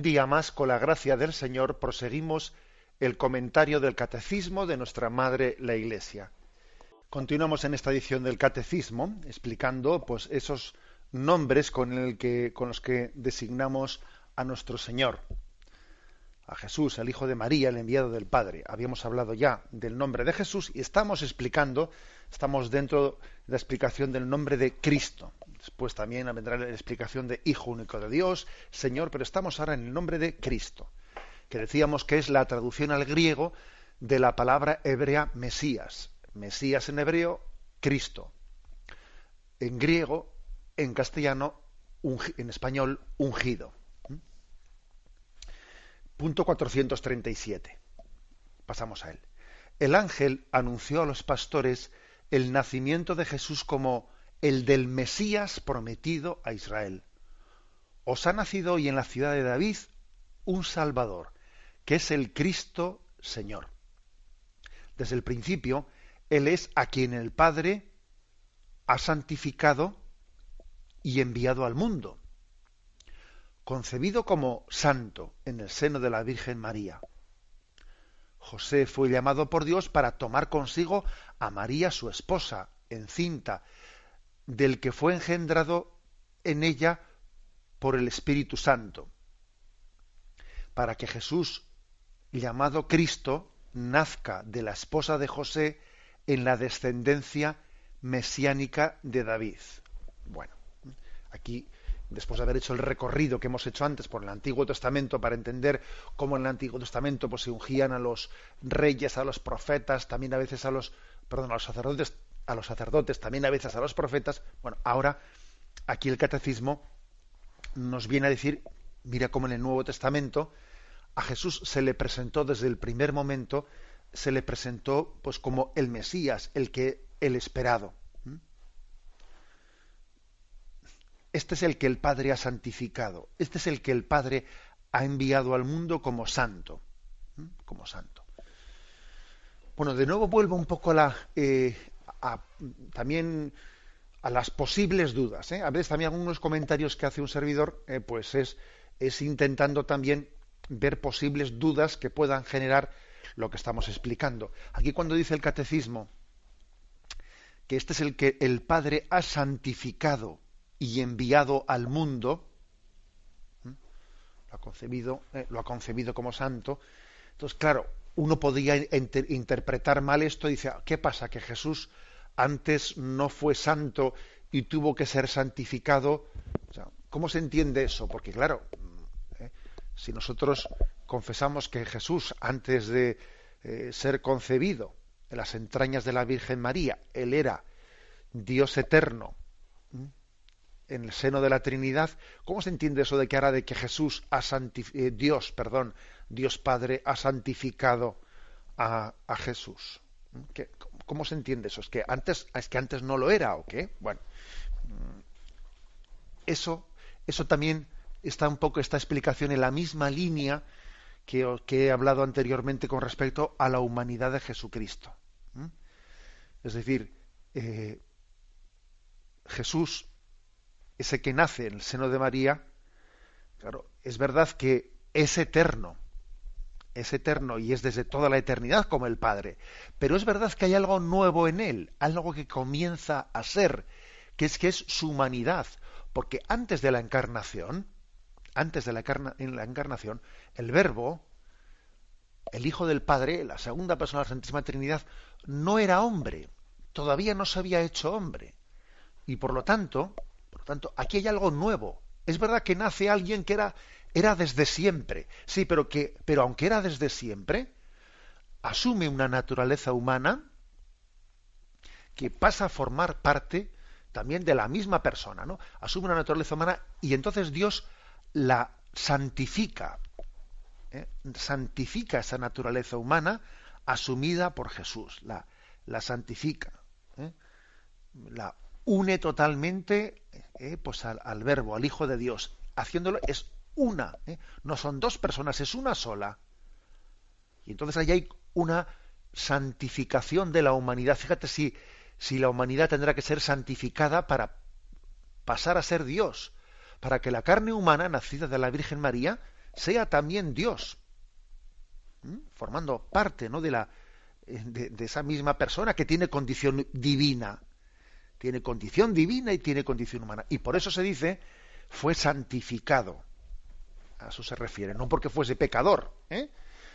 día más, con la gracia del Señor, proseguimos el comentario del Catecismo de nuestra Madre la Iglesia. Continuamos en esta edición del Catecismo explicando pues esos nombres con los que designamos a nuestro Señor, a Jesús, el Hijo de María, el enviado del Padre. Habíamos hablado ya del nombre de Jesús y estamos dentro de la explicación del nombre de Cristo. Después también vendrá la explicación de Hijo único de Dios, Señor, pero estamos ahora en el nombre de Cristo, que decíamos que es la traducción al griego de la palabra hebrea Mesías. Mesías en hebreo, Cristo. En griego, en castellano, en español, ungido. Punto 437. Pasamos a él. El ángel anunció a los pastores el nacimiento de Jesús como el del Mesías prometido a Israel. Os ha nacido hoy en la ciudad de David un Salvador, que es el Cristo Señor. Desde el principio, Él es a quien el Padre ha santificado y enviado al mundo, concebido como santo en el seno de la Virgen María. José fue llamado por Dios para tomar consigo a María, su esposa, encinta, del que fue engendrado en ella por el Espíritu Santo, para que Jesús, llamado Cristo, nazca de la esposa de José en la descendencia mesiánica de David. Bueno, aquí, después de haber hecho el recorrido que hemos hecho antes por el Antiguo Testamento para entender cómo en el Antiguo Testamento pues se ungían a los reyes, a los profetas, también a veces a los sacerdotes, también a veces a los profetas. Bueno, ahora aquí el Catecismo nos viene a decir, mira cómo en el Nuevo Testamento a Jesús se le presentó desde el primer momento, se le presentó pues como el Mesías, el esperado. Este es el que el Padre ha santificado, este es el que el Padre ha enviado al mundo como santo, como santo. Bueno, de nuevo vuelvo un poco también a las posibles dudas. A veces también algunos comentarios que hace un servidor, pues es intentando también ver posibles dudas que puedan generar lo que estamos explicando. Aquí cuando dice el Catecismo que este es el que el Padre ha santificado y enviado al mundo, lo ha concebido como santo. Entonces, claro, uno podría interpretar mal esto y dice, ¿qué pasa? ¿Que Jesús antes no fue santo y tuvo que ser santificado? O sea, ¿cómo se entiende eso? Porque claro, si nosotros confesamos que Jesús, antes de ser concebido en las entrañas de la Virgen María, Él era Dios eterno, en el seno de la Trinidad, ¿cómo se entiende eso de que ahora de que Jesús Dios Padre ha santificado a Jesús? ¿Cómo se entiende eso? ¿Es que antes no lo era o qué? Bueno, eso también está un poco esta explicación en la misma línea que he hablado anteriormente con respecto a la humanidad de Jesucristo. Es decir, Jesús, ese que nace en el seno de María, claro, es verdad que es eterno y es desde toda la eternidad como el Padre, pero es verdad que hay algo nuevo en él, algo que comienza a ser, que es su humanidad, porque antes de la encarnación, en la encarnación, el Verbo, el Hijo del Padre, la segunda persona de la Santísima Trinidad, no era hombre, todavía no se había hecho hombre, y por lo tanto, aquí hay algo nuevo. Es verdad que nace alguien que era desde siempre, sí, pero aunque era desde siempre, asume una naturaleza humana que pasa a formar parte también de la misma persona, ¿no? Asume una naturaleza humana y entonces Dios la santifica, santifica esa naturaleza humana asumida por Jesús, la santifica, la une totalmente pues al Verbo, al Hijo de Dios, haciéndolo, es una, no son dos personas, es una sola. Y entonces ahí hay una santificación de la humanidad. Fíjate si la humanidad tendrá que ser santificada para pasar a ser Dios, para que la carne humana, nacida de la Virgen María, sea también Dios, formando parte, ¿no?, de esa misma persona que tiene condición divina. Tiene condición divina y tiene condición humana. Y por eso se dice, fue santificado. A eso se refiere. No porque fuese pecador,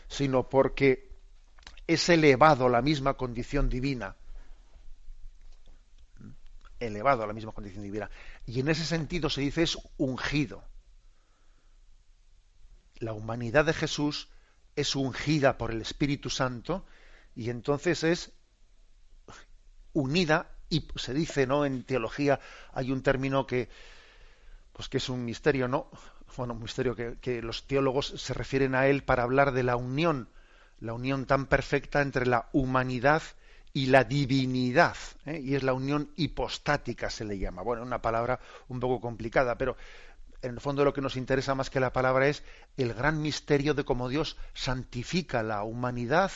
sino porque es elevado a la misma condición divina. Elevado a la misma condición divina. Y en ese sentido se dice es ungido. La humanidad de Jesús es ungida por el Espíritu Santo y entonces es unida, y se dice, ¿no?, en teología hay un término que es un misterio, ¿no? Bueno, un misterio que los teólogos se refieren a él para hablar de la unión tan perfecta entre la humanidad y la divinidad, y es la unión hipostática, se le llama. Bueno, una palabra un poco complicada, pero en el fondo lo que nos interesa más que la palabra es el gran misterio de cómo Dios santifica la humanidad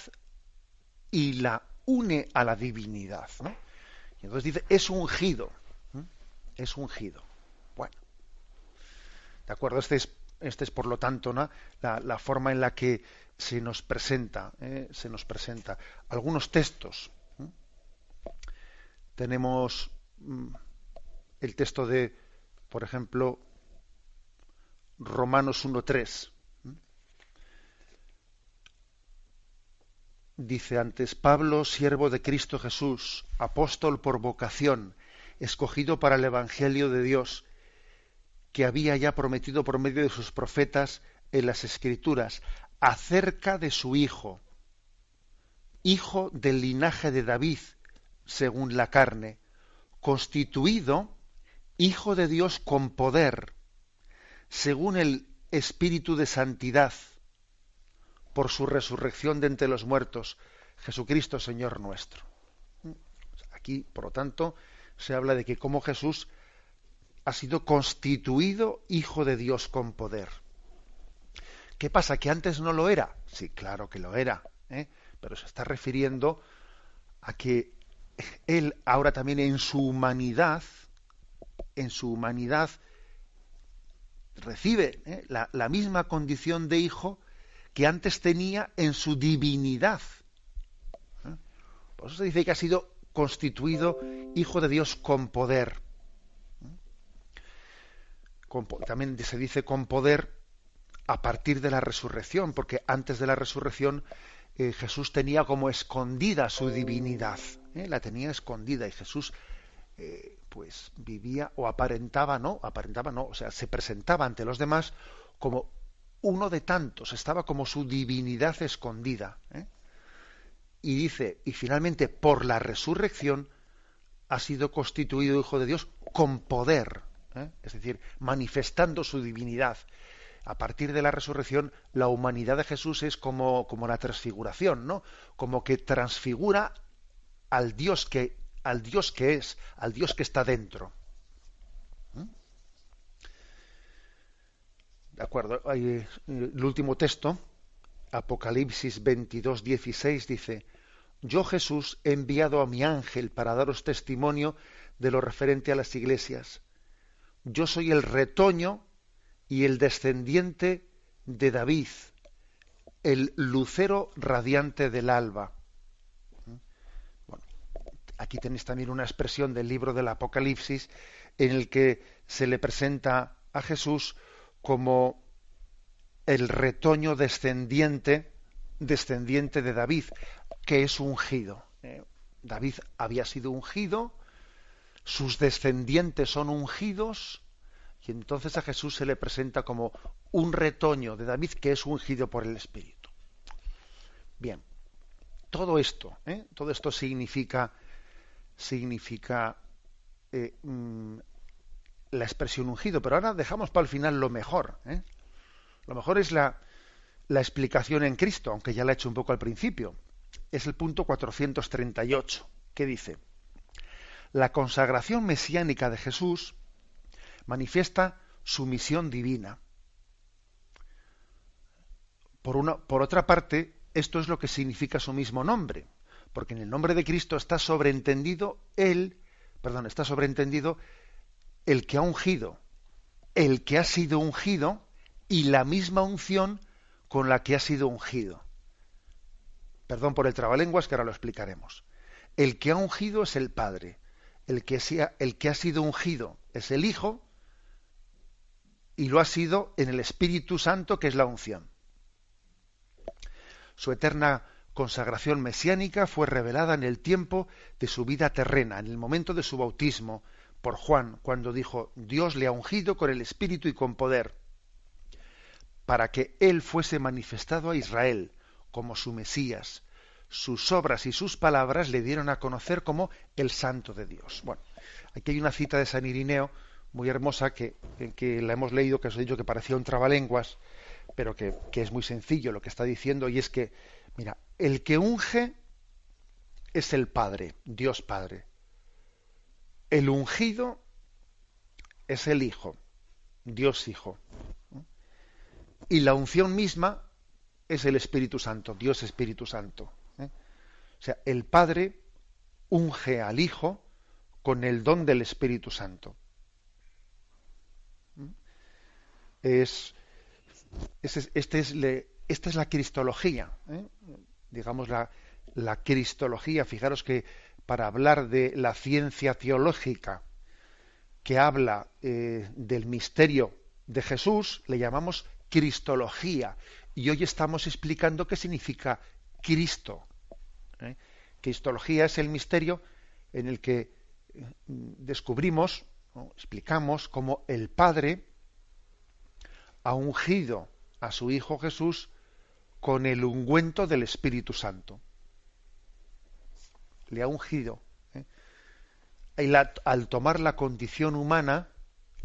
y la une a la divinidad, ¿no? Y entonces dice, es ungido. Es ungido. Bueno, de acuerdo, este es por lo tanto, ¿no?, la forma en la que se nos presenta. Algunos textos. Tenemos el texto de, por ejemplo, Romanos 1:3. Dice antes, Pablo, siervo de Cristo Jesús, apóstol por vocación, escogido para el Evangelio de Dios, que había ya prometido por medio de sus profetas en las Escrituras, acerca de su Hijo, hijo del linaje de David, según la carne, constituido Hijo de Dios con poder, según el Espíritu de santidad, por su resurrección de entre los muertos, Jesucristo Señor nuestro. Aquí, por lo tanto, se habla de que como Jesús ha sido constituido Hijo de Dios con poder. ¿Qué pasa? ¿Que antes no lo era? Sí, claro que lo era, pero se está refiriendo a que Él ahora también en su humanidad recibe la misma condición de Hijo que antes tenía en su divinidad. Por eso se dice que ha sido constituido Hijo de Dios con poder. También se dice con poder a partir de la resurrección, porque antes de la resurrección Jesús tenía como escondida su divinidad. La tenía escondida y Jesús pues vivía o aparentaba no, o sea, se presentaba ante los demás como uno de tantos, estaba como su divinidad escondida. Y dice, y finalmente por la resurrección ha sido constituido Hijo de Dios con poder, es decir, manifestando su divinidad. A partir de la resurrección, la humanidad de Jesús es como la transfiguración, ¿no? Como que transfigura al Dios que es, al Dios que está dentro. De acuerdo, el último texto, Apocalipsis 22:16, dice, yo Jesús he enviado a mi ángel para daros testimonio de lo referente a las iglesias. Yo soy el retoño y el descendiente de David, el lucero radiante del alba. Bueno, aquí tenéis también una expresión del libro del Apocalipsis en el que se le presenta a Jesús como el retoño descendiente de David, que es ungido. David había sido ungido, sus descendientes son ungidos, y entonces a Jesús se le presenta como un retoño de David que es ungido por el Espíritu. Bien, todo esto significa la expresión ungido, pero ahora dejamos para el final lo mejor. Lo mejor es la explicación en Cristo, aunque ya la he hecho un poco al principio. Es el punto 438, que dice, la consagración mesiánica de Jesús manifiesta su misión divina. Por otra parte, esto es lo que significa su mismo nombre, porque en el nombre de Cristo está sobreentendido el que ha ungido, el que ha sido ungido y la misma unción con la que ha sido ungido. Perdón por el trabalenguas, que ahora lo explicaremos. El que ha ungido es el Padre. El que ha sido ungido es el Hijo, y lo ha sido en el Espíritu Santo, que es la unción. Su eterna consagración mesiánica fue revelada en el tiempo de su vida terrena, en el momento de su bautismo por Juan, cuando dijo: Dios le ha ungido con el Espíritu y con poder, para que él fuese manifestado a Israel como su Mesías. Sus obras y sus palabras le dieron a conocer como el Santo de Dios. Bueno, aquí hay una cita de San Irineo muy hermosa que la hemos leído, que os he dicho que parecía un trabalenguas, pero que es muy sencillo lo que está diciendo, y es que, mira, el que unge es el Padre, Dios Padre. El ungido es el Hijo, Dios Hijo. Y la unción misma es el Espíritu Santo, Dios Espíritu Santo. O sea, el Padre unge al Hijo con el don del Espíritu Santo. Esta es la cristología, digamos la cristología. Fijaros que para hablar de la ciencia teológica que habla del misterio de Jesús, le llamamos cristología. Y hoy estamos explicando qué significa Cristo. Cristología es el misterio en el que descubrimos, ¿no?, explicamos cómo el Padre ha ungido a su Hijo Jesús con el ungüento del Espíritu Santo. Le ha ungido. Al tomar la condición humana,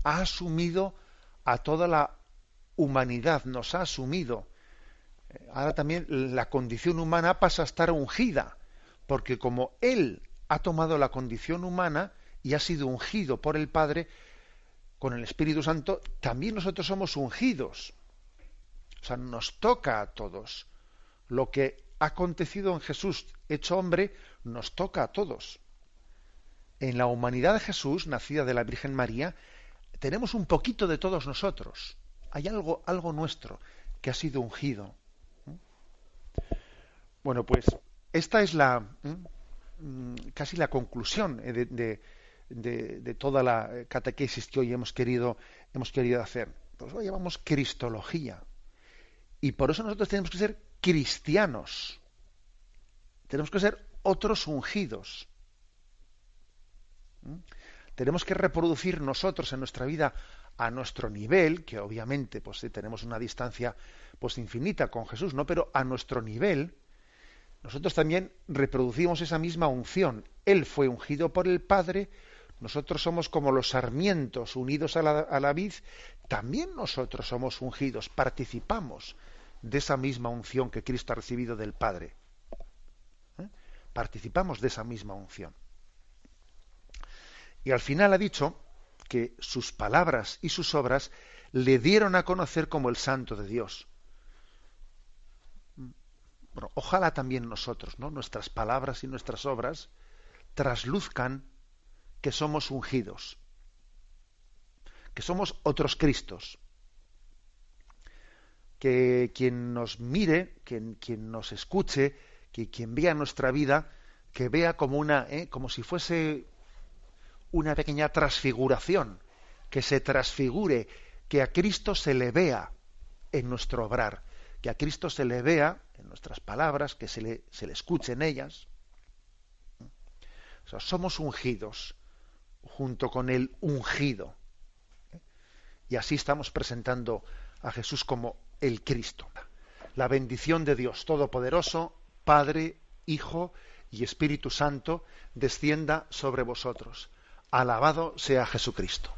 ha asumido a toda la humanidad, nos ha asumido. Ahora también la condición humana pasa a estar ungida, porque como Él ha tomado la condición humana y ha sido ungido por el Padre con el Espíritu Santo, también nosotros somos ungidos. O sea, nos toca a todos. Lo que ha acontecido en Jesús, hecho hombre, nos toca a todos. En la humanidad de Jesús, nacida de la Virgen María, tenemos un poquito de todos nosotros. Hay algo nuestro que ha sido ungido. Bueno, pues esta es casi la conclusión de toda la catequesis que hoy hemos querido hacer. Pues lo llamamos cristología. Y por eso nosotros tenemos que ser cristianos. Tenemos que ser otros ungidos. Tenemos que reproducir nosotros en nuestra vida a nuestro nivel, que obviamente pues tenemos una distancia pues infinita con Jesús, ¿no? Pero a nuestro nivel nosotros también reproducimos esa misma unción. Él fue ungido por el Padre, nosotros somos como los sarmientos unidos a la vid, también nosotros somos ungidos, participamos de esa misma unción que Cristo ha recibido del Padre. Participamos de esa misma unción. Y al final ha dicho que sus palabras y sus obras le dieron a conocer como el Santo de Dios. Bueno, ojalá también nosotros, ¿no?, nuestras palabras y nuestras obras trasluzcan que somos ungidos, que somos otros Cristos, que quien nos mire, quien nos escuche, que quien vea nuestra vida, que vea como si fuese una pequeña transfiguración, que se transfigure, que a Cristo se le vea en nuestro obrar, que a Cristo se le vea en nuestras palabras, que se le escuche en ellas. O sea, somos ungidos junto con el ungido. Y así estamos presentando a Jesús como el Cristo. La bendición de Dios Todopoderoso, Padre, Hijo y Espíritu Santo, descienda sobre vosotros. Alabado sea Jesucristo.